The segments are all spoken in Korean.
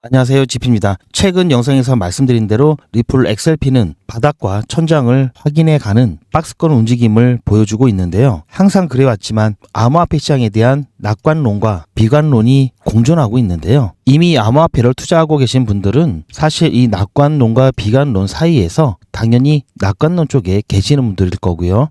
안녕하세요, 지피입니다. 최근 영상에서 말씀드린 대로 리플 XLP는 바닥과 천장을 확인해가는 박스권 움직임을 보여주고 있는데요. 항상 그래왔지만 암호화폐 시장에 대한 낙관론과 비관론이 공존하고 있는데요. 이미 암호화폐를 투자하고 계신 분들은 사실 이 낙관론과 비관론 사이에서 당연히 낙관론 쪽에 계시는 분들일 거고요.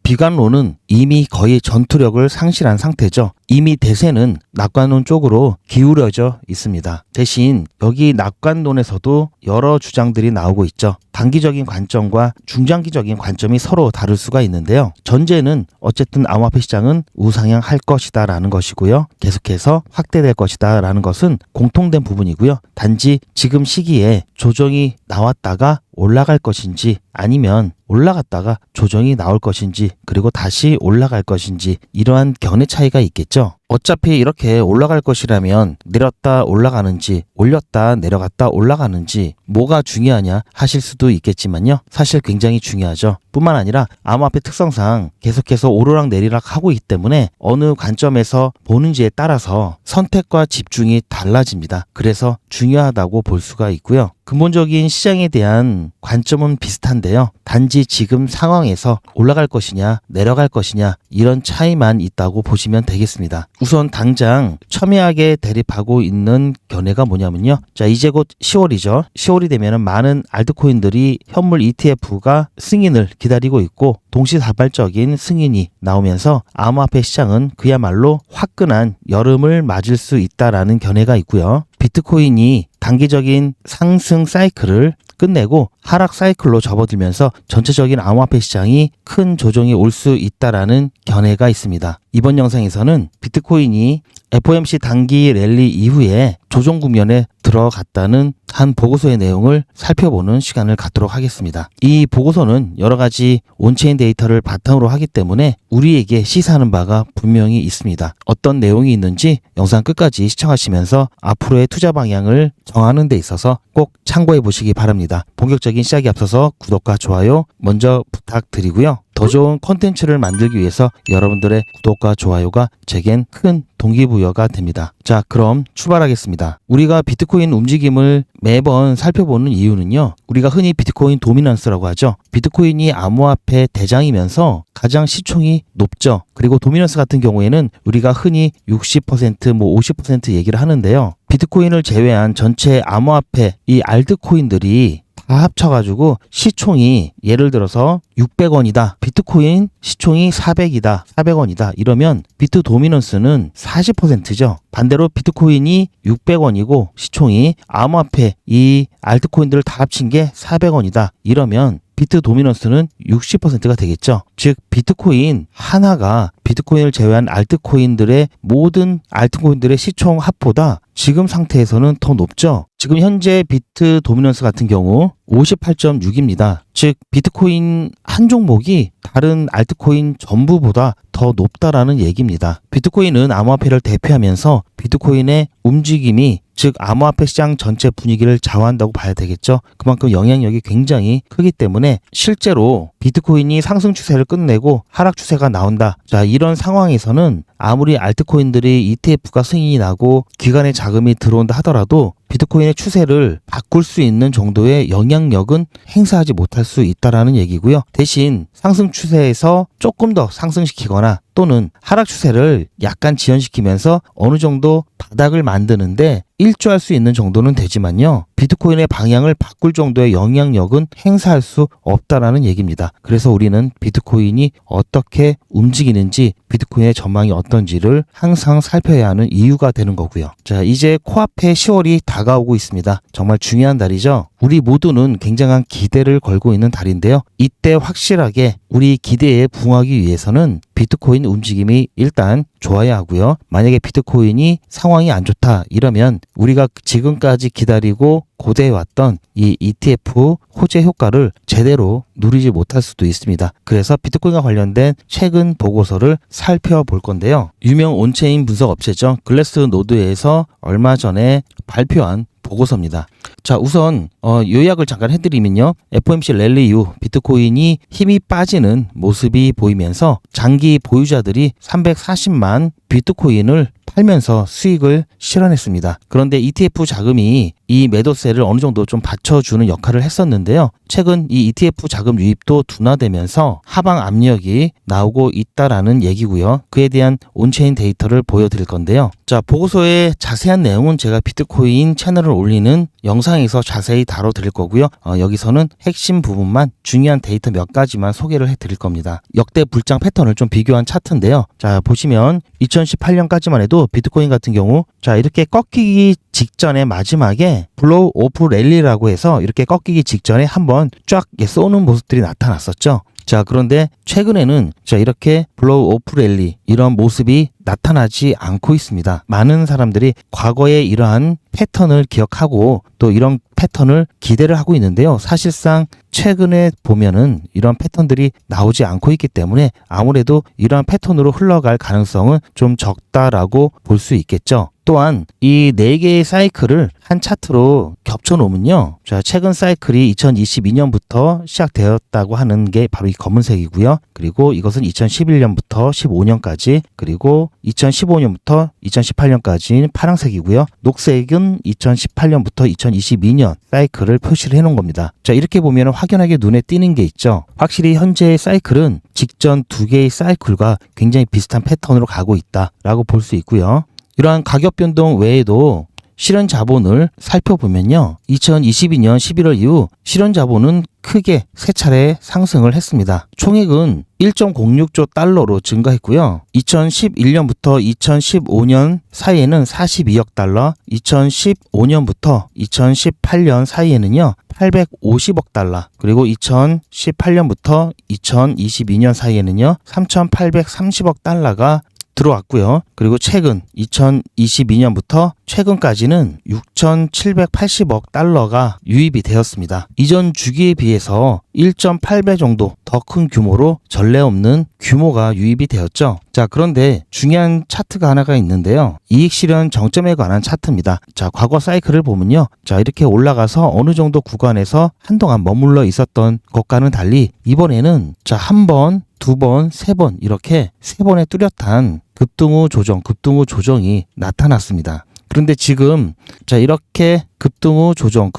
비관론은 이미 거의 전투력을 상실한 상태죠. 이미 대세는 낙관론 쪽으로 기울어져 있습니다. 대신 여기 낙관론에서도 여러 주장들이 나오고 있죠. 단기적인 관점과 중장기적인 관점이 서로 다를 수가 있는데요. 전제는 어쨌든 암호화폐 시장은 우상향할 것이다 라는 것이고요. 계속해서 확대될 것이다 라는 것은 공통된 부분이고요. 단지 지금 시기에 조정이 나왔다가 올라갈 것인지 아니면 올라갔다가 조정이 나올 것인지 그리고 다시 올라갈 것인지 이러한 견해 차이가 있겠죠. 어차피 이렇게 올라갈 것이라면 내렸다 올라가는지 올렸다 내려갔다 올라가는지 뭐가 중요하냐 하실 수도 있겠지만요. 사실 굉장히 중요하죠. 뿐만 아니라 암호화폐 특성상 계속해서 오르락 내리락 하고 있기 때문에 어느 관점에서 보는지에 따라서 선택과 집중이 달라집니다. 그래서 중요하다고 볼 수가 있고요. 근본적인 시장에 대한 관점은 비슷한데요. 단지 지금 상황에서 올라갈 것이냐 내려갈 것이냐 이런 차이만 있다고 보시면 되겠습니다. 우선 당장 첨예하게 대립하고 있는 견해가 뭐냐면요. 자, 이제 곧 10월이죠. 10월이 되면 많은 알트코인들이 현물 ETF가 승인을 기다리고 있고 동시다발적인 승인이 나오면서 암호화폐 시장은 그야말로 화끈한 여름을 맞을 수 있다라는 견해가 있고요. 비트코인이 단기적인 상승 사이클을 끝내고 하락 사이클로 접어들면서 전체적인 암호화폐 시장이 큰 조정이 올 수 있다라는 견해가 있습니다. 이번 영상에서는 비트코인이 FOMC 단기 랠리 이후에 조정 국면에 들어갔다는 한 보고서의 내용을 살펴보는 시간을 갖도록 하겠습니다. 이 보고서는 여러 가지 온체인 데이터를 바탕으로 하기 때문에 우리에게 시사하는 바가 분명히 있습니다. 어떤 내용이 있는지 영상 끝까지 시청하시면서 앞으로의 투자 방향을 정하는 데 있어서 꼭 참고해 보시기 바랍니다. 본격적인 시작에 앞서서 구독과 좋아요 먼저 부탁드리고요. 더 좋은 콘텐츠를 만들기 위해서 여러분들의 구독과 좋아요가 제겐 큰 동기부여가 됩니다. 자, 그럼 출발하겠습니다. 우리가 비트코인 움직임을 매번 살펴보는 이유는요. 우리가 흔히 비트코인 도미넌스라고 하죠. 비트코인이 암호화폐 대장이면서 가장 시총이 높죠. 그리고 도미넌스 같은 경우에는 우리가 흔히 60% 50% 얘기를 하는데요. 비트코인을 제외한 전체 암호화폐 이 알트코인들이 다 합쳐가지고 시총이 예를 들어서 600원이다. 비트코인 시총이 400이다. 400원이다. 이러면 비트 도미넌스는 40%죠. 반대로 비트코인이 600원이고 시총이 암호화폐 이 알트코인들을 다 합친 게 400원이다. 이러면 비트 도미넌스는 60%가 되겠죠. 즉 비트코인 하나가 비트코인을 제외한 알트코인들의 모든 알트코인들의 시총 합보다 지금 상태에서는 더 높죠. 지금 현재 비트 도미넌스 같은 경우 58.6입니다. 즉 비트코인 한 종목이 다른 알트코인 전부보다 더 높다라는 얘기입니다. 비트코인은 암호화폐를 대표하면서 비트코인의 움직임이 즉 암호화폐 시장 전체 분위기를 좌우한다고 봐야 되겠죠. 그만큼 영향력이 굉장히 크기 때문에 실제로 비트코인이 상승 추세를 끝내고 하락 추세가 나온다. 자, 이런 상황에서는 아무리 알트코인들이 ETF가 승인이 나고 기관의 자금이 들어온다 하더라도 비트코인의 추세를 바꿀 수 있는 정도의 영향력은 행사하지 못할 수 있다라는 얘기고요. 대신 상승 추세에서 조금 더 상승시키거나 또는 하락 추세를 약간 지연시키면서 어느 정도 바닥을 만드는데 일조할 수 있는 정도는 되지만요. 비트코인의 방향을 바꿀 정도의 영향력은 행사할 수 없다라는 얘기입니다. 그래서 우리는 비트코인이 어떻게 움직이는지 비트코인의 전망이 어떤지를 항상 살펴야 하는 이유가 되는 거고요. 자, 이제 코앞에 10월이 다가오고 있습니다. 정말 중요한 달이죠. 우리 모두는 굉장한 기대를 걸고 있는 달인데요. 이때 확실하게 우리 기대에 부응하기 위해서는 비트코인 움직임이 일단 좋아야 하고요. 만약에 비트코인이 상황이 안 좋다 이러면 우리가 지금까지 기다리고 고대해왔던 이 ETF 호재 효과를 제대로 누리지 못할 수도 있습니다. 그래서 비트코인과 관련된 최근 보고서를 살펴볼 건데요. 유명 온체인 분석 업체죠. 글래스노드에서 얼마 전에 발표한 보고서입니다. 자, 우선 요약을 잠깐 해드리면요. FOMC 랠리 이후 비트코인이 힘이 빠지는 모습이 보이면서 장기 보유자들이 340만 비트코인을 팔면서 수익을 실현했습니다. 그런데 ETF 자금이 이 매도세를 어느 정도 좀 받쳐주는 역할을 했었는데요. 최근 이 ETF 자금 유입도 둔화되면서 하방 압력이 나오고 있다라는 얘기고요. 그에 대한 온체인 데이터를 보여드릴 건데요. 자, 보고서의 자세한 내용은 제가 비트코인 채널을 올리는 영상에서 자세히 다뤄드릴 거고요. 여기서는 핵심 부분만 중요한 데이터 몇 가지만 소개를 해드릴 겁니다. 역대 불장 패턴을 좀 비교한 차트인데요. 자, 보시면 2018년까지만 해도 비트코인 같은 경우 자, 이렇게 꺾이기 직전에 마지막에 블로우 오프 랠리라고 해서 이렇게 꺾이기 직전에 한번 쫙 쏘는 모습들이 나타났었죠. 자, 그런데 최근에는 자, 이렇게 블로우 오프 랠리 이런 모습이 나타나지 않고 있습니다. 많은 사람들이 과거의 이러한 패턴을 기억하고 또 이런 패턴을 기대를 하고 있는데요. 사실상 최근에 보면은 이런 패턴들이 나오지 않고 있기 때문에 아무래도 이러한 패턴으로 흘러갈 가능성은 좀 적다라고 볼 수 있겠죠. 또한 이 4개의 사이클을 한 차트로 겹쳐 놓으면요. 자, 최근 사이클이 2022년부터 시작되었다고 하는 게 바로 이 검은색이고요. 그리고 이것은 2011년부터 15년까지, 그리고 2015년부터 2018년까지는 파란색이고요. 녹색은 2018년부터 2022년 사이클을 표시를 해 놓은 겁니다. 자, 이렇게 보면 확연하게 눈에 띄는 게 있죠. 확실히 현재의 사이클은 직전 2개의 사이클과 굉장히 비슷한 패턴으로 가고 있다라고 볼 수 있고요. 이러한 가격 변동 외에도 실현 자본을 살펴보면요. 2022년 11월 이후 실현 자본은 크게 3차례 상승을 했습니다. 총액은 1.06조 달러로 증가했고요. 2011년부터 2015년 사이에는 42억 달러, 2015년부터 2018년 사이에는요. 850억 달러, 그리고 2018년부터 2022년 사이에는요. 3,830억 달러가 들어왔고요. 그리고 최근 2022년부터 최근까지는 6,780억 달러가 유입이 되었습니다. 이전 주기에 비해서 1.8배 정도 더 큰 규모로 전례 없는 규모가 유입이 되었죠. 자, 그런데 중요한 차트가 하나가 있는데요. 이익 실현 정점에 관한 차트입니다. 자, 과거 사이클을 보면요. 자, 이렇게 올라가서 어느 정도 구간에서 한동안 머물러 있었던 것과는 달리 이번에는 자, 한 번, 두 번, 세 번 이렇게 3번의 뚜렷한 급등후 조정이 나타났습니다. 그런데 지금 자, 이렇게 급등후 조정,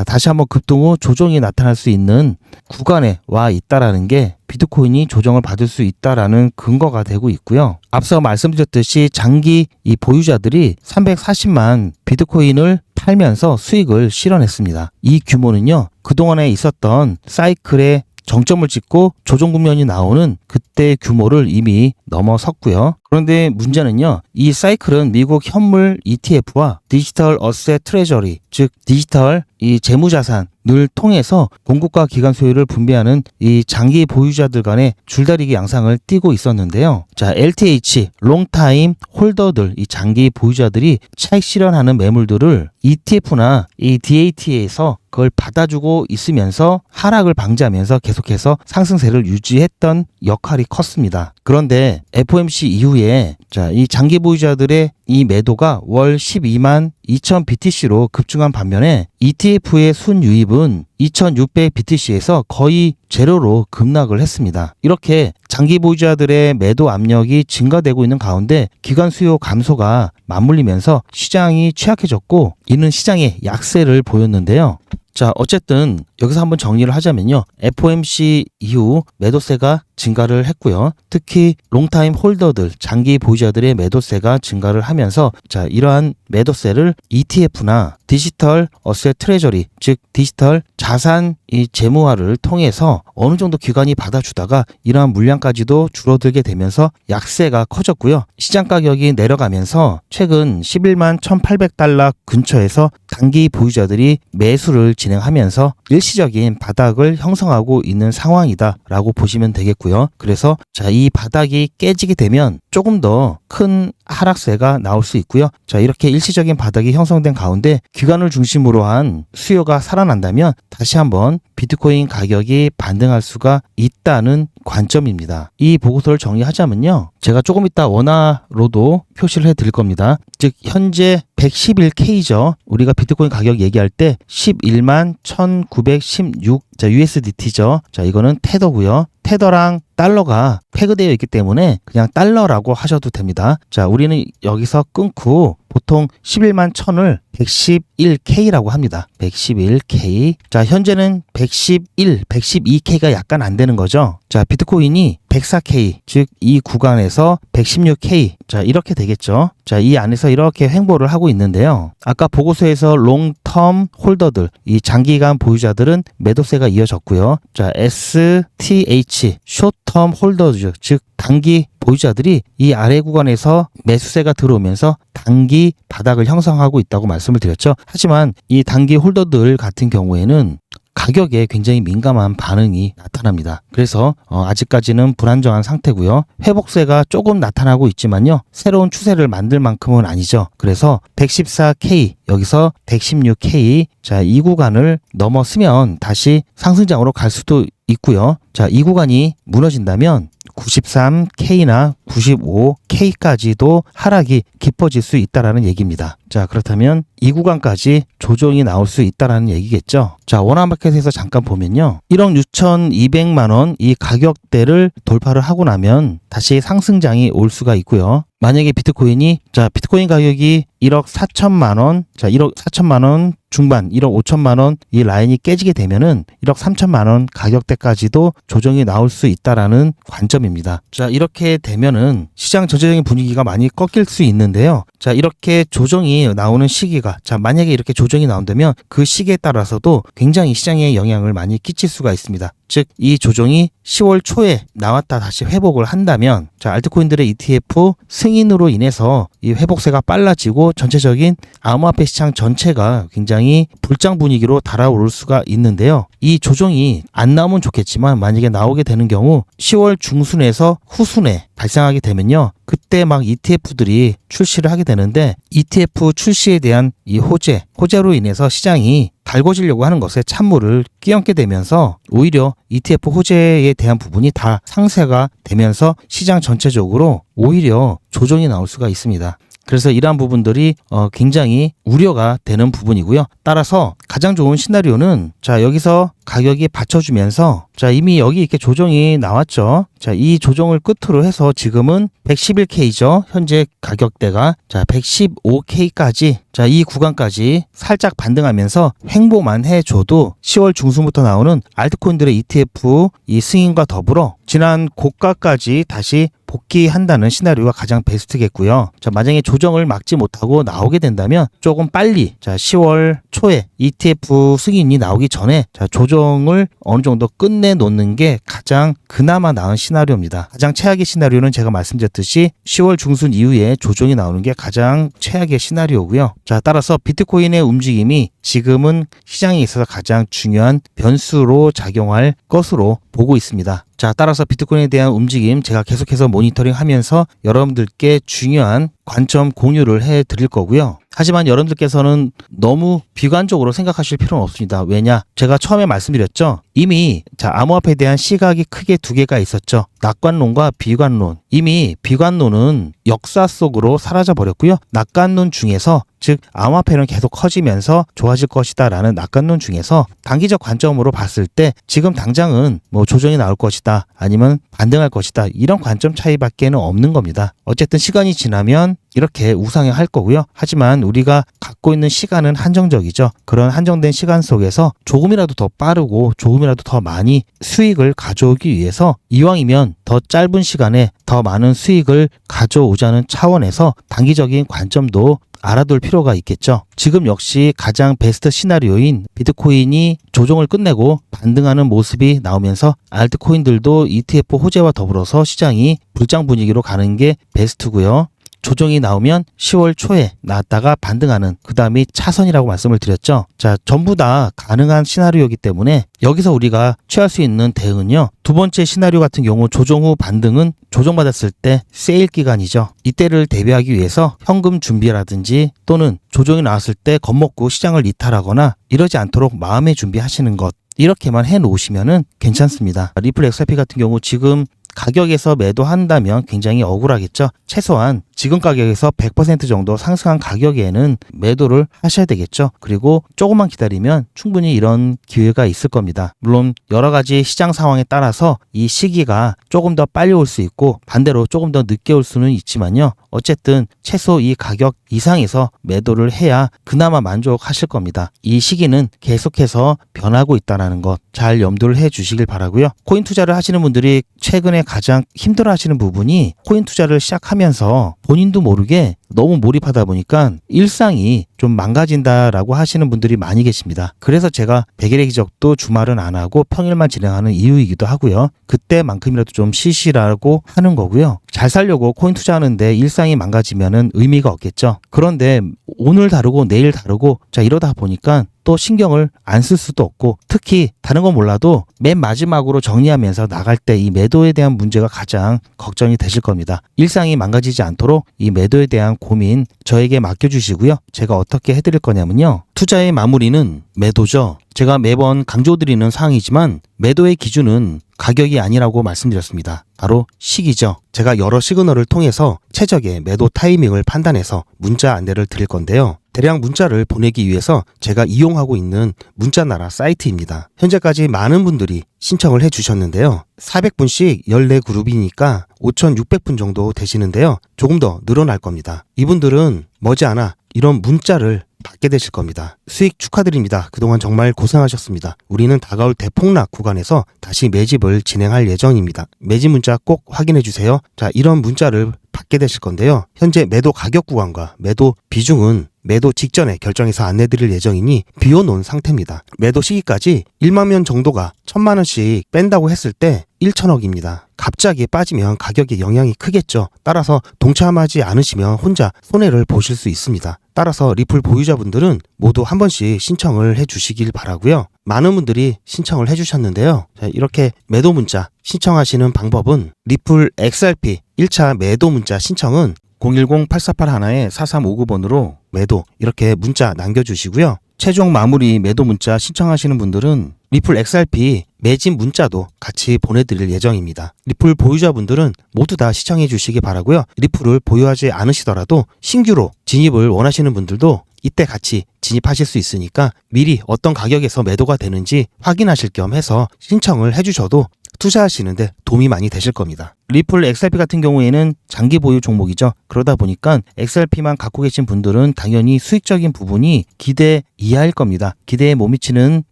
다시 한번 급등후 조정이 나타날 수 있는 구간에 와 있다라는 게 비트코인이 조정을 받을 수 있다라는 근거가 되고 있고요. 앞서 말씀드렸듯이 장기 이 보유자들이 340만 비트코인을 팔면서 수익을 실현했습니다. 이 규모는요, 그동안에 있었던 사이클의 정점을 찍고 조정 국면이 나오는 그때 규모를 이미 넘어섰고요. 그런데 문제는요, 이 사이클은 미국 현물 ETF와 디지털 어셋 트레저리, 즉 디지털 이 재무자산을 통해서 공급과 기간 소유를 분배하는 이 장기 보유자들 간의 줄다리기 양상을 띠고 있었는데요. 자, LTH, 롱타임 홀더들, 이 장기 보유자들이 차익 실현하는 매물들을 ETF나 이 DAT에서 그걸 받아주고 있으면서 하락을 방지하면서 계속해서 상승세를 유지했던 역할이 컸습니다. 그런데 FOMC 이후에 자, 이 장기 보유자들의 이 매도가 월 12만 2천 BTC로 급증한 반면에 ETF의 순유입은 2600 BTC에서 거의 제로로 급락을 했습니다. 이렇게 장기 보유자들의 매도 압력이 증가되고 있는 가운데 기관 수요 감소가 맞물리면서 시장이 취약해졌고 이는 시장에 약세를 보였는데요. 자, 어쨌든 여기서 한번 정리를 하자면요. FOMC 이후 매도세가 증가를 했고요. 특히 롱타임 홀더들, 장기 보유자들의 매도세가 증가를 하면서 자, 이러한 매도세를 ETF나 디지털 어셋 트레저리, 즉 디지털 자산 이 재무화를 통해서 어느 정도 기관이 받아주다가 이러한 물량까지도 줄어들게 되면서 약세가 커졌고요. 시장 가격이 내려가면서 최근 11만 1,800달러 근처에서 단기 보유자들이 매수를 진행하면서 일시적인 바닥을 형성하고 있는 상황이다라고 보시면 되겠고요. 그래서 자, 이 바닥이 깨지게 되면 조금 더 큰 하락세가 나올 수 있고요. 자, 이렇게 일시적인 바닥이 형성된 가운데 기관을 중심으로 한 수요가 살아난다면 다시 한번 비트코인 가격이 반등할 수가 있다는 관점입니다. 이 보고서를 정리하자면요. 제가 조금 이따 원화로도 표시를 해드릴 겁니다. 즉 현재 111K죠. 우리가 비트코인 가격 얘기할 때 11만 1916 자, USDT죠. 자, 이거는 테더고요. 테더랑 달러가 태그되어 있기 때문에 그냥 달러라고 하셔도 됩니다. 자, 우리는 여기서 끊고 보통 11만 1000을 111K라고 합니다. 111K. 자, 현재는 112K가 약간 안 되는 거죠. 자, 비트코인이 104K, 즉 이 구간에서 116K. 자, 이렇게 되겠죠. 자, 이 안에서 이렇게 횡보를 하고 있는데요. 아까 보고서에서 롱텀 홀더들, 이 장기간 보유자들은 매도세가 이어졌고요. 자, STH, 숏텀 홀더즈, 즉 단기 보유자들이 이 아래 구간에서 매수세가 들어오면서 단기 바닥을 형성하고 있다고 말씀을 드렸죠. 하지만 이 단기 홀더들 같은 경우에는 가격에 굉장히 민감한 반응이 나타납니다. 그래서 아직까지는 불안정한 상태고요. 회복세가 조금 나타나고 있지만요. 새로운 추세를 만들 만큼은 아니죠. 그래서 114K, 여기서 116K, 자, 이 구간을 넘었으면 다시 상승장으로 갈 수도 있고요. 자, 이 구간이 무너진다면 93K나 95K까지도 하락이 깊어질 수 있다라는 얘기입니다. 자, 그렇다면 이 구간까지 조정이 나올 수 있다라는 얘기겠죠. 자, 원화마켓에서 잠깐 보면요. 1억 6,200만 원 이 가격대를 돌파를 하고 나면 다시 상승장이 올 수가 있고요. 만약에 비트코인이, 자, 비트코인 가격이 1억 4천만 원, 자, 1억 4천만 원 중반, 1억 5천만 원 이 라인이 깨지게 되면은 1억 3천만 원 가격대까지도 조정이 나올 수 있다라는 관점입니다. 자, 이렇게 되면은 시장 전체적인 분위기가 많이 꺾일 수 있는데요. 자, 이렇게 조정이 나오는 시기가, 자, 만약에 이렇게 조정이 나온다면 그 시기에 따라서도 굉장히 시장에 영향을 많이 끼칠 수가 있습니다. 즉, 이 조정이 10월 초에 나왔다 다시 회복을 한다면, 자, 알트코인들의 ETF 승인으로 인해서 이 회복세가 빨라지고 전체적인 암호화폐 시장 전체가 굉장히 불장 분위기로 달아오를 수가 있는데요. 이 조정이 안 나오면 좋겠지만 만약에 나오게 되는 경우 10월 중순에서 후순에 발생하게 되면요. 그때 막 ETF들이 출시를 하게 되는데 ETF 출시에 대한 이 호재로 인해서 시장이 달궈지려고 하는 것에 찬물을 끼얹게 되면서 오히려 ETF 호재에 대한 부분이 다 상쇄가 되면서 시장 전체적으로 오히려 조정이 나올 수가 있습니다. 그래서 이러한 부분들이 굉장히 우려가 되는 부분이고요. 따라서 가장 좋은 시나리오는, 자, 여기서 가격이 받쳐주면서, 자, 이미 여기 이렇게 조정이 나왔죠. 자, 이 조정을 끝으로 해서 지금은 111K죠. 현재 가격대가. 자, 115K까지, 자, 이 구간까지 살짝 반등하면서 횡보만 해줘도 10월 중순부터 나오는 알트코인들의 ETF 이 승인과 더불어 지난 고가까지 다시 복귀한다는 시나리오가 가장 베스트겠고요. 자, 만약에 조정을 막지 못하고 나오게 된다면 조금 빨리, 자, 10월 초에 ETF 승인이 나오기 전에, 자, 조정을 어느 정도 끝내 놓는 게 가장 그나마 나은 시나리오입니다. 가장 최악의 시나리오는 제가 말씀드렸듯이 10월 중순 이후에 조정이 나오는 게 가장 최악의 시나리오고요. 자, 따라서 비트코인의 움직임이 지금은 시장에 있어서 가장 중요한 변수로 작용할 것으로 보고 있습니다. 자, 따라서 비트코인에 대한 움직임 제가 계속해서 모니터링 하면서 여러분들께 중요한 관점 공유를 해 드릴 거고요. 하지만 여러분들께서는 너무 비관적으로 생각하실 필요는 없습니다. 왜냐? 제가 처음에 말씀드렸죠. 이미, 자, 암호화폐에 대한 시각이 크게 두 개가 있었죠. 낙관론과 비관론. 이미 비관론은 역사 속으로 사라져 버렸고요. 낙관론 중에서, 즉 암호화폐는 계속 커지면서 좋아질 것이다 라는 낙관론 중에서 단기적 관점으로 봤을 때 지금 당장은 뭐 조정이 나올 것이다, 아니면 반등할 것이다, 이런 관점 차이밖에는 없는 겁니다. 어쨌든 시간이 지나면 이렇게 우상향할 거고요. 하지만 우리가 갖고 있는 시간은 한정적이죠. 그런 한정된 시간 속에서 조금이라도 더 빠르고 조금이라도 더 많이 수익을 가져오기 위해서 이왕이면 더 짧은 시간에 더 많은 수익을 가져오자는 차원에서 단기적인 관점도 알아둘 필요가 있겠죠. 지금 역시 가장 베스트 시나리오인 비트코인이 조정을 끝내고 반등하는 모습이 나오면서 알트코인들도 ETF 호재와 더불어서 시장이 불장 분위기로 가는 게 베스트고요. 조정이 나오면 10월 초에 나왔다가 반등하는, 그 다음이 차선이라고 말씀을 드렸죠. 자, 전부 다 가능한 시나리오이기 때문에 여기서 우리가 취할 수 있는 대응은요. 두 번째 시나리오 같은 경우 조정 후 반등은 조정받았을 때 세일 기간이죠. 이때를 대비하기 위해서 현금 준비라든지 또는 조정이 나왔을 때 겁먹고 시장을 이탈하거나 이러지 않도록 마음의 준비하시는 것, 이렇게만 해 놓으시면은 괜찮습니다. 리플 XRP 같은 경우 지금 가격에서 매도한다면 굉장히 억울하겠죠. 최소한 지금 가격에서 100% 정도 상승한 가격에는 매도를 하셔야 되겠죠. 그리고 조금만 기다리면 충분히 이런 기회가 있을 겁니다. 물론 여러 가지 시장 상황에 따라서 이 시기가 조금 더 빨리 올 수 있고 반대로 조금 더 늦게 올 수는 있지만요. 어쨌든 최소 이 가격 이상에서 매도를 해야 그나마 만족하실 겁니다. 이 시기는 계속해서 변하고 있다는 것 잘 염두를 해 주시길 바라고요. 코인 투자를 하시는 분들이 최근에 가장 힘들어 하시는 부분이 코인 투자를 시작하면서 본인도 모르게 너무 몰입하다 보니까 일상이 좀 망가진다라고 하시는 분들이 많이 계십니다. 그래서 제가 백일의 기적도 주말은 안 하고 평일만 진행하는 이유이기도 하고요. 그때만큼이라도 좀 쉬시라고 하는 거고요. 잘 살려고 코인 투자하는데 일상이 망가지면은 의미가 없겠죠. 그런데 오늘 다르고 내일 다르고 자 이러다 보니까 또 신경을 안 쓸 수도 없고 특히 다른 건 몰라도 맨 마지막으로 정리하면서 나갈 때 이 매도에 대한 문제가 가장 걱정이 되실 겁니다. 일상이 망가지지 않도록 이 매도에 대한 고민 저에게 맡겨주시고요. 제가 어떻게 해드릴 거냐면요. 투자의 마무리는 매도죠. 제가 매번 강조드리는 사항이지만 매도의 기준은 가격이 아니라고 말씀드렸습니다. 바로 시기죠. 제가 여러 시그널을 통해서 최적의 매도 타이밍을 판단해서 문자 안내를 드릴 건데요. 대량 문자를 보내기 위해서 제가 이용하고 있는 문자나라 사이트입니다. 현재까지 많은 분들이 신청을 해주셨는데요. 400분씩 14그룹이니까 5,600분 정도 되시는데요. 조금 더 늘어날 겁니다. 이분들은 머지않아 이런 문자를 받게 되실 겁니다. 수익 축하드립니다. 그동안 정말 고생하셨습니다. 우리는 다가올 대폭락 구간에서 다시 매집을 진행할 예정입니다. 매집 문자 꼭 확인해 주세요. 자, 이런 문자를 받게 되실 건데요. 현재 매도 가격 구간과 매도 비중은 매도 직전에 결정해서 안내드릴 예정이니 비워놓은 상태입니다. 매도 시기까지 1만 명 정도가 1,000만 원씩 뺀다고 했을 때 1천억입니다. 갑자기 빠지면 가격에 영향이 크겠죠. 따라서 동참하지 않으시면 혼자 손해를 보실 수 있습니다. 따라서 리플 보유자분들은 모두 한 번씩 신청을 해주시길 바라고요. 많은 분들이 신청을 해주셨는데요. 자, 이렇게 매도 문자 신청하시는 방법은 리플 XRP 1차 매도 문자 신청은 010-8481-4359번으로 매도 이렇게 문자 남겨주시고요. 최종 마무리 매도 문자 신청하시는 분들은 리플 XRP 매집 문자도 같이 보내드릴 예정입니다. 리플 보유자분들은 모두 다 시청해 주시기 바라고요. 리플을 보유하지 않으시더라도 신규로 진입을 원하시는 분들도 이때 같이 진입하실 수 있으니까 미리 어떤 가격에서 매도가 되는지 확인하실 겸 해서 신청을 해주셔도 투자하시는데 도움이 많이 되실 겁니다. 리플 XRP 같은 경우에는 장기 보유 종목이죠. 그러다 보니까 XRP만 갖고 계신 분들은 당연히 수익적인 부분이 기대 이하일 겁니다. 기대에 못 미치는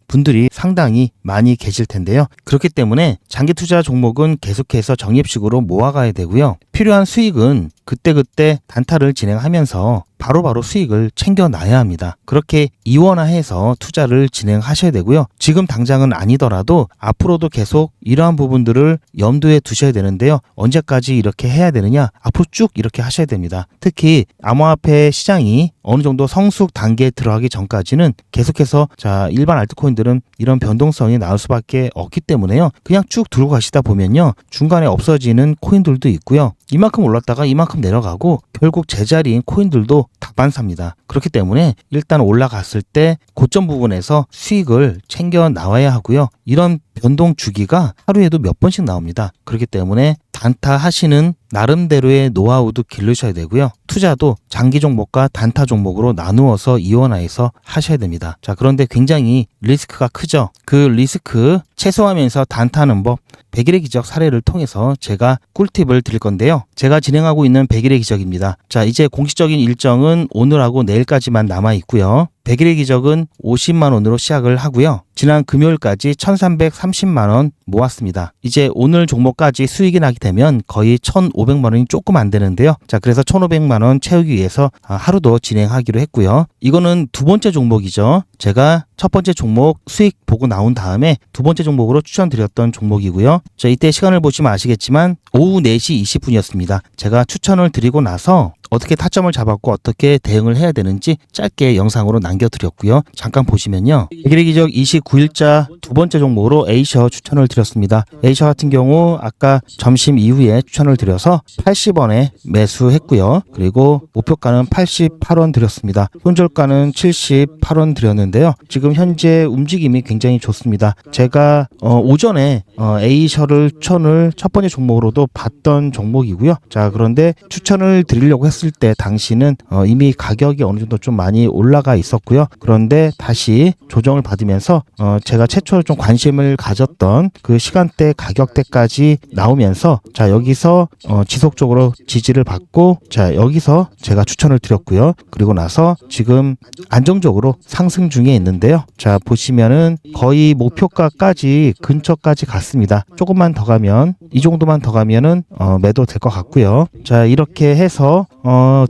분들이 상당히 많이 계실 텐데요. 그렇기 때문에 장기 투자 종목은 계속해서 적립식으로 모아가야 되고요. 필요한 수익은 그때그때 단타를 진행하면서 바로바로 수익을 챙겨놔야 합니다. 그렇게 이원화해서 투자를 진행하셔야 되고요. 지금 당장은 아니더라도 앞으로도 계속 이러한 부분들을 염두에 두셔야 되는데요. 언제까지 이렇게 해야 되느냐? 앞으로 쭉 이렇게 하셔야 됩니다. 특히 암호화폐 시장이 어느 정도 성숙 단계에 들어가기 전까지는 계속해서 일반 알트코인들은 이런 변동성이 나올 수밖에 없기 때문에요. 그냥 쭉 들고 가시다 보면요. 중간에 없어지는 코인들도 있고요. 이만큼 올랐다가 이만큼 내려가고 결국 제자리인 코인들도 다반사입니다. 그렇기 때문에 일단 올라갔을 때 고점 부분에서 수익을 챙겨 나와야 하고요. 이런 변동 주기가 하루에도 몇 번씩 나옵니다. 그렇기 때문에 단타 하시는 나름대로의 노하우도 기르셔야 되고요. 투자도 장기 종목과 단타 종목으로 나누어서 이원화해서 하셔야 됩니다. 자, 그런데 굉장히 리스크가 크죠. 그 리스크 최소화하면서 단타하는 법, 백일의 기적 사례를 통해서 제가 꿀팁을 드릴 건데요. 제가 진행하고 있는 백일의 기적입니다. 자, 이제 공식적인 일정은 오늘하고 내일까지만 남아 있고요. 백일의 기적은 50만 원으로 시작을 하고요. 지난 금요일까지 1,330만 원 모았습니다. 이제 오늘 종목까지 수익이 나게 되면 거의 1,500만 원이 조금 안 되는데요. 자, 그래서 1,500만 원 채우기 위해서 하루도 진행하기로 했고요. 이거는 두 번째 종목이죠. 제가 첫 번째 종목 수익 보고 나온 다음에 두 번째 종목으로 추천드렸던 종목이고요. 자, 이때 시간을 보시면 아시겠지만 오후 4시 20분이었습니다. 제가 추천을 드리고 나서 어떻게 타점을 잡았고 어떻게 대응을 해야 되는지 짧게 영상으로 남겨드렸고요. 잠깐 보시면요. 백일의 기적 29일자 두 번째 종목으로 에이셔 추천을 드렸습니다. 에이셔 같은 경우 아까 점심 이후에 추천을 드려서 80원에 매수했고요. 그리고 목표가는 88원 드렸습니다. 손절가는 78원 드렸는데요. 지금 현재 움직임이 굉장히 좋습니다. 제가 오전에 에이셔를 추천을 첫 번째 종목으로도 봤던 종목이고요. 자, 그런데 추천을 드리려고 했을 올렸을 때 당시는 이미 가격이 어느 정도 좀 많이 올라가 있었고요. 그런데 다시 조정을 받으면서 제가 최초 좀 관심을 가졌던 그 시간대 가격대까지 나오면서 자 여기서 지속적으로 지지를 받고 자 여기서 제가 추천을 드렸고요. 그리고 나서 지금 안정적으로 상승 중에 있는데요. 자 보시면은 거의 목표가까지 근처까지 갔습니다. 조금만 더 가면 이 정도만 더 가면은 매도 될 것 같고요. 자 이렇게 해서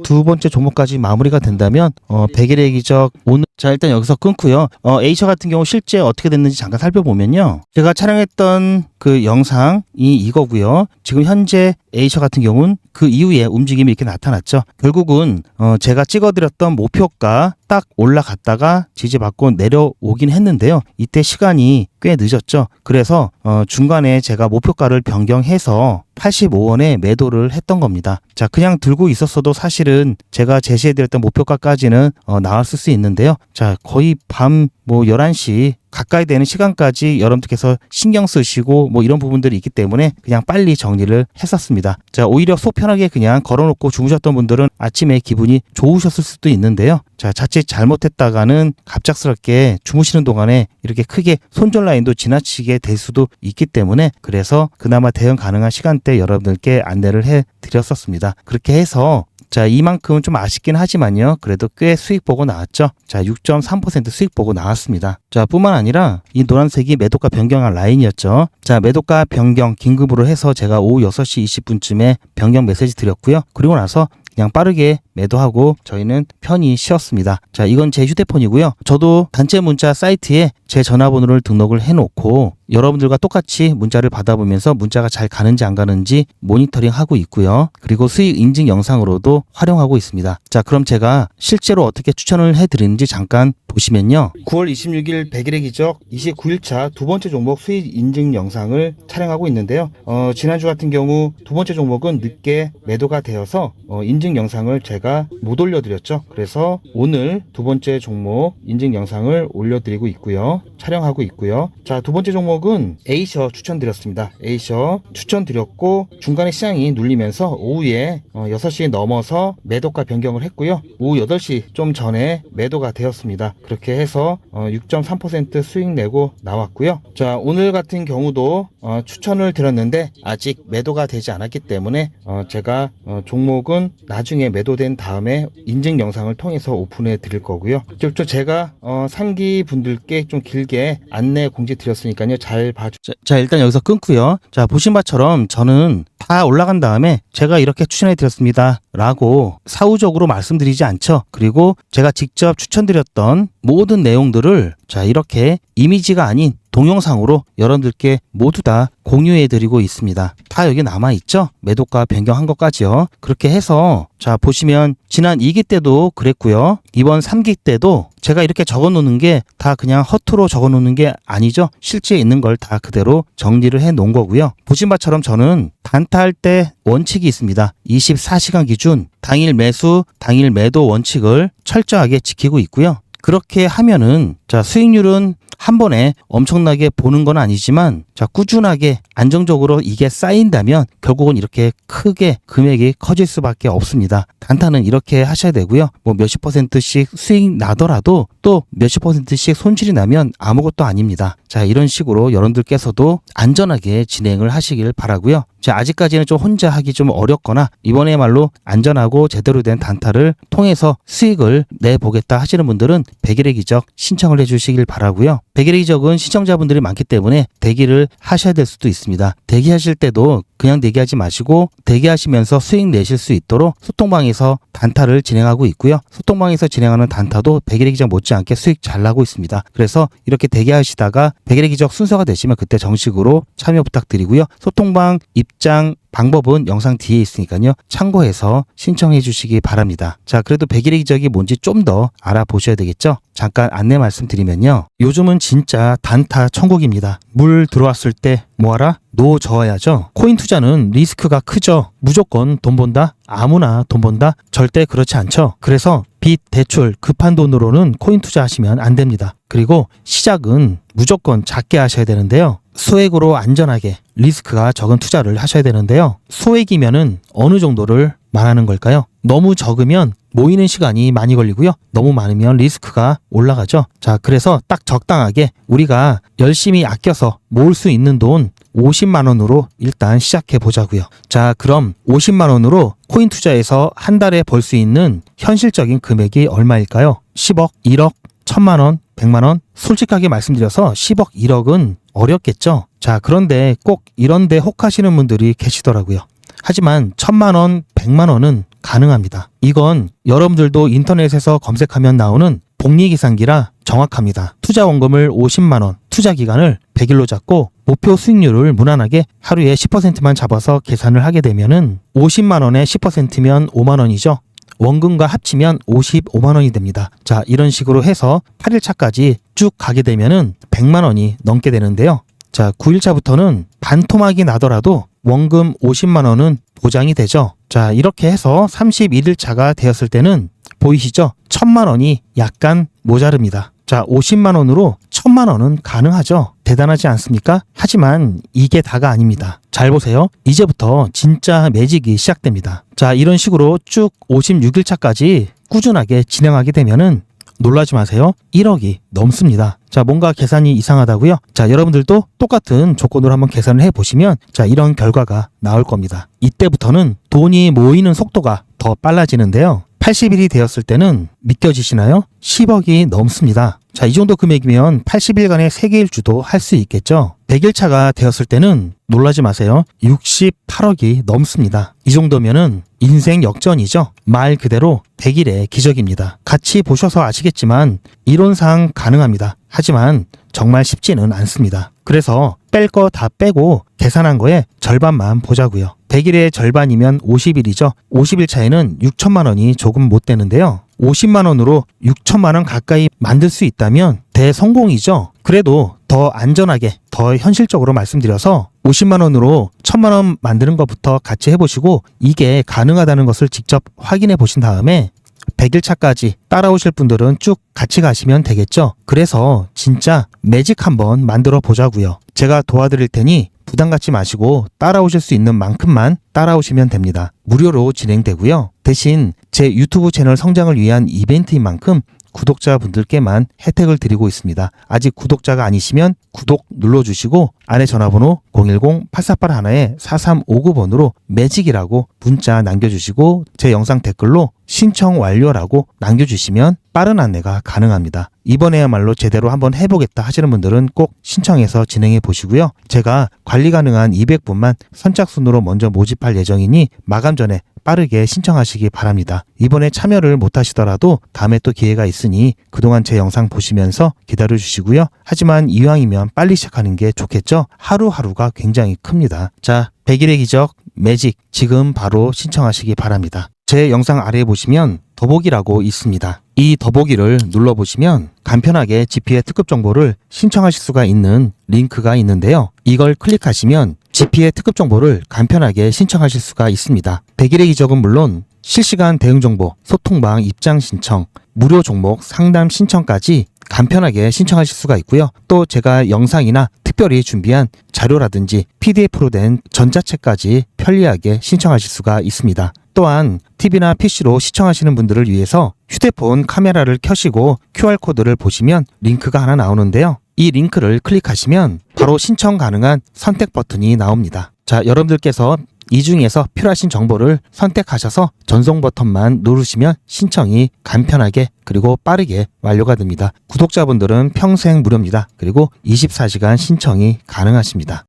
두 번째 종목까지 마무리가 된다면 100일의 기적 오늘 자 일단 여기서 끊고요. 에이셔 같은 경우 실제 어떻게 됐는지 잠깐 살펴보면요. 제가 촬영했던 그 영상이 이거고요. 지금 현재 에이셔 같은 경우는 그 이후에 움직임이 이렇게 나타났죠. 결국은 제가 찍어드렸던 목표가 딱 올라갔다가 지지받고 내려오긴 했는데요. 이때 시간이 꽤 늦었죠. 그래서 중간에 제가 목표가를 변경해서 85원에 매도를 했던 겁니다. 자 그냥 들고 있었어도 사실은 제가 제시해드렸던 목표가까지는 나왔을 수 있는데요. 자 거의 밤 11시 가까이 되는 시간까지 여러분들께서 신경 쓰시고 뭐 이런 부분들이 있기 때문에 그냥 빨리 정리를 했었습니다. 자 오히려 속 편하게 그냥 걸어놓고 주무셨던 분들은 아침에 기분이 좋으셨을 수도 있는데요. 자 자칫 잘못했다가는 갑작스럽게 주무시는 동안에 이렇게 크게 손절 라인도 지나치게 될 수도 있기 때문에 그래서 그나마 대응 가능한 시간대 여러분들께 안내를 해드렸었습니다. 그렇게 해서 자 이만큼은 좀 아쉽긴 하지만요. 그래도 꽤 수익 보고 나왔죠. 자 6.3% 수익 보고 나왔습니다. 자 뿐만 아니라 이 노란색이 매도가 변경한 라인이었죠. 자 매도가 변경 긴급으로 해서 제가 오후 6시 20분쯤에 변경 메시지 드렸고요. 그리고 나서 그냥 빠르게 매도하고 저희는 편히 쉬었습니다. 자 이건 제 휴대폰이고요. 저도 단체 문자 사이트에 제 전화번호를 등록을 해놓고 여러분들과 똑같이 문자를 받아보면서 문자가 잘 가는지 안 가는지 모니터링 하고 있고요. 그리고 수익 인증 영상으로도 활용하고 있습니다. 자 그럼 제가 실제로 어떻게 추천을 해드리는지 잠깐 보시면요. 9월 26일 100일의 기적 29일차 두 번째 종목 수익 인증 영상을 촬영하고 있는데요. 지난주 같은 경우 두 번째 종목은 늦게 매도가 되어서 인증 영상을 제가 못 올려드렸죠. 그래서 오늘 두 번째 종목 인증 영상을 올려드리고 있고요. 촬영하고 있고요. 자, 두 번째 종목은 에이셔 추천드렸습니다. 에이셔 추천드렸고 중간에 시장이 눌리면서 오후에 6시 넘어서 매도가 변경을 했고요. 오후 8시 좀 전에 매도가 되었습니다. 그렇게 해서 6.3% 수익 내고 나왔고요. 자, 오늘 같은 경우도 추천을 드렸는데 아직 매도가 되지 않았기 때문에 제가 종목은 나중에 매도된 다음에 인증 영상을 통해서 오픈해 드릴 거고요. 즉 제가 상기 분들께 좀 길게 안내 공지 드렸으니까요. 잘 봐주. 자 일단 여기서 끊고요. 자 보신 바처럼 저는 다 올라간 다음에 제가 이렇게 추천해 드렸습니다 라고 사후적으로 말씀드리지 않죠. 그리고 제가 직접 추천드렸던 모든 내용들을 자 이렇게 이미지가 아닌 동영상으로 여러분들께 모두 다 공유해 드리고 있습니다. 다 여기 남아 있죠? 매도가 변경한 것까지요. 그렇게 해서 자 보시면 지난 2기 때도 그랬고요. 이번 3기 때도 제가 이렇게 적어 놓는 게 다 그냥 허투루 적어 놓는 게 아니죠. 실제 있는 걸 다 그대로 정리를 해 놓은 거고요. 보신 바처럼 저는 단타할 때 원칙이 있습니다. 24시간 기준 당일 매수, 당일 매도 원칙을 철저하게 지키고 있고요. 그렇게 하면은 자 수익률은 한 번에 엄청나게 보는 건 아니지만 자 꾸준하게 안정적으로 이게 쌓인다면 결국은 이렇게 크게 금액이 커질 수밖에 없습니다. 단타는 이렇게 하셔야 되고요. 뭐 몇십 %씩 수익 나더라도 또 몇십 %씩 손실이 나면 아무것도 아닙니다. 자 이런 식으로 여러분들께서도 안전하게 진행을 하시길 바라고요. 자 아직까지는 좀 혼자 하기 좀 어렵거나 이번에야말로 안전하고 제대로 된 단타를 통해서 수익을 내보겠다 하시는 분들은 100일의 기적 신청을 해주시길 바라고요. 100일의 기적은 시청자분들이 많기 때문에 대기를 하셔야 될 수도 있습니다. 대기하실 때도 그냥 대기하지 마시고 대기하시면서 수익 내실 수 있도록 소통방에서 단타를 진행하고 있고요. 소통방에서 진행하는 단타도 100일의 기적 못지않게 수익 잘 나고 있습니다. 그래서 이렇게 대기하시다가 100일의 기적 순서가 되시면 그때 정식으로 참여 부탁드리고요. 소통방 입장 방법은 영상 뒤에 있으니까요. 참고해서 신청해 주시기 바랍니다. 자, 그래도 100일의 기적이 뭔지 좀 더 알아보셔야 되겠죠? 잠깐 안내 말씀드리면요. 요즘은 진짜 단타 천국입니다. 물 들어왔을 때 뭐하라? 노 저어야죠. 코인 투자는 리스크가 크죠. 무조건 돈 번다? 아무나 돈 번다? 절대 그렇지 않죠. 그래서 빚, 대출, 급한 돈으로는 코인 투자하시면 안 됩니다. 그리고 시작은 무조건 작게 하셔야 되는데요. 소액으로 안전하게 리스크가 적은 투자를 하셔야 되는데요. 소액이면은 어느 정도를 말하는 걸까요? 너무 적으면 모이는 시간이 많이 걸리고요. 너무 많으면 리스크가 올라가죠. 자, 그래서 딱 적당하게 우리가 열심히 아껴서 모을 수 있는 돈 50만 원으로 일단 시작해 보자고요. 자, 그럼 50만 원으로 코인 투자에서 한 달에 벌 수 있는 현실적인 금액이 얼마일까요? 10억, 1억, 1000만 원, 100만 원? 솔직하게 말씀드려서 10억, 1억은 어렵겠죠. 자, 그런데 꼭 이런데 혹하시는 분들이 계시더라고요. 하지만 1000만 원, 100만 원은 가능합니다. 이건 여러분들도 인터넷에서 검색하면 나오는 복리계산기라 정확합니다. 투자 원금을 50만 원, 투자 기간을 100일로 잡고 목표 수익률을 무난하게 하루에 10%만 잡아서 계산을 하게 되면은 50만 원에 10%면 5만 원이죠. 원금과 합치면 55만 원이 됩니다. 자, 이런 식으로 해서 8일차까지 쭉 가게 되면은 100만 원이 넘게 되는데요. 자, 9일차부터는 반토막이 나더라도 원금 50만 원은 보장이 되죠. 자, 이렇게 해서 31일차가 되었을 때는 보이시죠? 1000만 원이 약간 모자릅니다. 자, 50만 원으로 1000만 원은 가능하죠. 대단하지 않습니까? 하지만 이게 다가 아닙니다. 잘 보세요. 이제부터 진짜 매직이 시작됩니다. 자, 이런 식으로 쭉 56일차까지 꾸준하게 진행하게 되면은 놀라지 마세요. 1억이 넘습니다. 자, 뭔가 계산이 이상하다고요? 자, 여러분들도 똑같은 조건으로 한번 계산을 해보시면 자, 이런 결과가 나올 겁니다. 이때부터는 돈이 모이는 속도가 더 빨라지는데요. 80일이 되었을 때는 믿겨지시나요? 10억이 넘습니다. 자, 이 정도 금액이면 80일간의 세계일주도 할 수 있겠죠. 100일차가 되었을 때는 놀라지 마세요. 68억이 넘습니다. 이 정도면은 인생 역전이죠. 말 그대로 100일의 기적입니다. 같이 보셔서 아시겠지만 이론상 가능합니다. 하지만 정말 쉽지는 않습니다. 그래서 뺄 거 다 빼고 계산한 거에 절반만 보자고요. 100일의 절반이면 50일이죠. 50일 차에는 6천만 원이 조금 못 되는데요. 50만 원으로 6천만 원 가까이 만들 수 있다면 대성공이죠. 그래도 더 안전하게, 더 현실적으로 말씀드려서 50만 원으로 1000만 원 만드는 것부터 같이 해보시고 이게 가능하다는 것을 직접 확인해 보신 다음에 100일 차까지 따라오실 분들은 쭉 같이 가시면 되겠죠. 그래서 진짜 매직 한번 만들어 보자고요. 제가 도와드릴 테니 부담 갖지 마시고 따라오실 수 있는 만큼만 따라오시면 됩니다. 무료로 진행되고요. 대신 제 유튜브 채널 성장을 위한 이벤트인 만큼 구독자분들께만 혜택을 드리고 있습니다. 아직 구독자가 아니시면 구독 눌러주시고 안에 전화번호 010-8481-4359번으로 매직이라고 문자 남겨주시고 제 영상 댓글로 신청 완료라고 남겨주시면 빠른 안내가 가능합니다. 이번에야말로 제대로 한번 해보겠다 하시는 분들은 꼭 신청해서 진행해 보시고요. 제가 관리 가능한 200분만 선착순으로 먼저 모집할 예정이니 마감 전에 빠르게 신청하시기 바랍니다. 이번에 참여를 못하시더라도 다음에 또 기회가 있으니 그동안 제 영상 보시면서 기다려주시고요. 하지만 이왕이면 빨리 시작하는 게 좋겠죠? 하루하루가 굉장히 큽니다. 자, 100일의 기적 매직 지금 바로 신청하시기 바랍니다. 제 영상 아래에 보시면 더보기라고 있습니다. 이 더보기를 눌러보시면 간편하게 GP의 특급 정보를 신청하실 수가 있는 링크가 있는데요. 이걸 클릭하시면 GP의 특급 정보를 간편하게 신청하실 수가 있습니다. 100일의 기적은 물론 실시간 대응 정보, 소통방 입장 신청, 무료 종목 상담 신청까지 간편하게 신청하실 수가 있고요. 또 제가 영상이나 특별히 준비한 자료라든지 PDF로 된 전자책까지 편리하게 신청하실 수가 있습니다. 또한 TV나 PC로 시청하시는 분들을 위해서 휴대폰 카메라를 켜시고 QR코드를 보시면 링크가 하나 나오는데요. 이 링크를 클릭하시면 바로 신청 가능한 선택 버튼이 나옵니다. 자, 여러분들께서 이 중에서 필요하신 정보를 선택하셔서 전송 버튼만 누르시면 신청이 간편하게 그리고 빠르게 완료가 됩니다. 구독자분들은 평생 무료입니다. 그리고 24시간 신청이 가능하십니다.